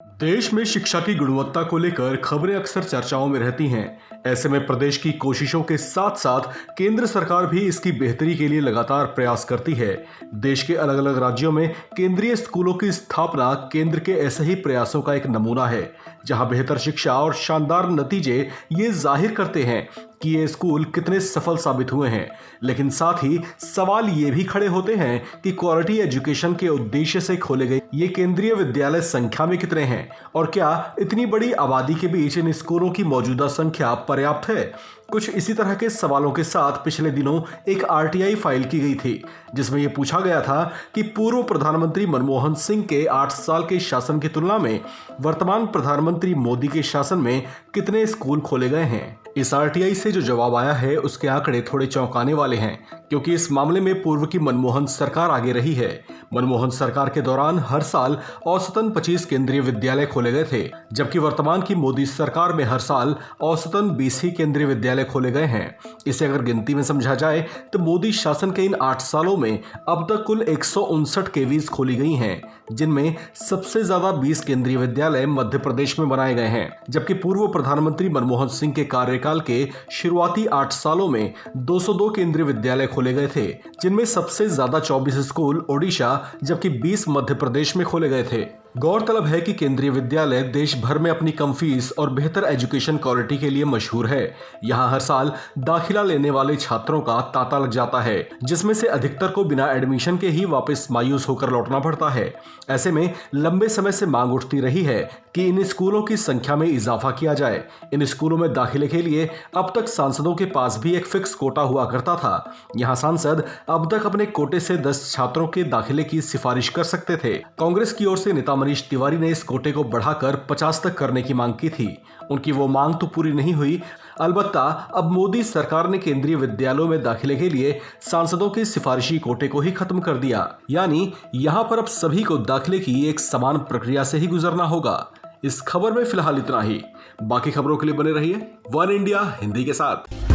देश में शिक्षा की गुणवत्ता को लेकर खबरें अक्सर चर्चाओं में रहती हैं। ऐसे में प्रदेश की कोशिशों के साथ साथ केंद्र सरकार भी इसकी बेहतरी के लिए लगातार प्रयास करती है। देश के अलग अलग राज्यों में केंद्रीय स्कूलों की स्थापना केंद्र के ऐसे ही प्रयासों का एक नमूना है, जहां बेहतर शिक्षा और शानदार नतीजे ये जाहिर करते हैं कि ये स्कूल कितने सफल साबित हुए हैं। लेकिन साथ ही सवाल ये भी खड़े होते हैं कि क्वालिटी एजुकेशन के उद्देश्य से खोले गए ये केंद्रीय विद्यालय संख्या में कितने हैं और क्या इतनी बड़ी आबादी के बीच इन स्कूलों की मौजूदा संख्या पर्याप्त है। कुछ इसी तरह के सवालों के साथ पिछले दिनों एक आरटीआई फाइल की गई थी, जिसमें यह पूछा गया था कि पूर्व प्रधानमंत्री मनमोहन सिंह के 8 साल के शासन की तुलना में वर्तमान प्रधानमंत्री मोदी के शासन में कितने स्कूल खोले गए हैं। इस आरटीआई से जो जवाब आया है उसके आंकड़े थोड़े चौंकाने वाले हैं, क्योंकि इस मामले में पूर्व की मनमोहन सरकार आगे रही है। मनमोहन सरकार के दौरान हर साल औसतन 25 केंद्रीय विद्यालय खोले गए थे, जबकि वर्तमान की मोदी सरकार में हर साल औसतन 20 ही केंद्रीय विद्यालय खोले गए हैं। इसे अगर गिनती में समझा जाए तो मोदी शासन के इन 8 सालों में अब तक कुल 159 केवीज खोली गई हैं, जिनमें सबसे ज्यादा 20 केंद्रीय विद्यालय मध्य प्रदेश में बनाए गए हैं, जबकि पूर्व प्रधानमंत्री मनमोहन सिंह के कार्यकाल के शुरुआती 8 सालों में 202 केंद्रीय विद्यालय खोले गए थे, जिनमें सबसे ज्यादा 24 स्कूल ओडिशा जबकि 20 मध्य प्रदेश में खोले गए थे। गौरतलब है कि केंद्रीय विद्यालय देश भर में अपनी कम फीस और बेहतर एजुकेशन क्वालिटी के लिए मशहूर है। यहाँ हर साल दाखिला लेने वाले छात्रों का तांता लग जाता है, जिसमें से अधिकतर को बिना एडमिशन के ही वापस मायूस होकर लौटना पड़ता है। ऐसे में लंबे समय से मांग उठती रही है कि इन स्कूलों की संख्या में इजाफा किया जाए। इन स्कूलों में दाखिले के लिए अब तक सांसदों के पास भी एक फिक्स कोटा हुआ करता था। यहाँ सांसद अब तक अपने कोटे से 10 छात्रों के दाखिले की सिफारिश कर सकते थे। कांग्रेस की ओर से नेता मनीष तिवारी ने इस कोटे को बढ़ाकर 50 तक करने की मांग की थी। उनकी वो मांग तो पूरी नहीं हुई। अलबत्ता अब मोदी सरकार ने केंद्रीय विद्यालयों में दाखिले के लिए सांसदों के सिफारिशी कोटे को ही खत्म कर दिया। यानी यहाँ पर अब सभी को दाखिले की एक समान प्रक्रिया से ही गुजरना होगा। इस खबर में फिलहाल इतना ही। बाकी खबरों के लिए बने रहिए वन इंडिया हिंदी के साथ।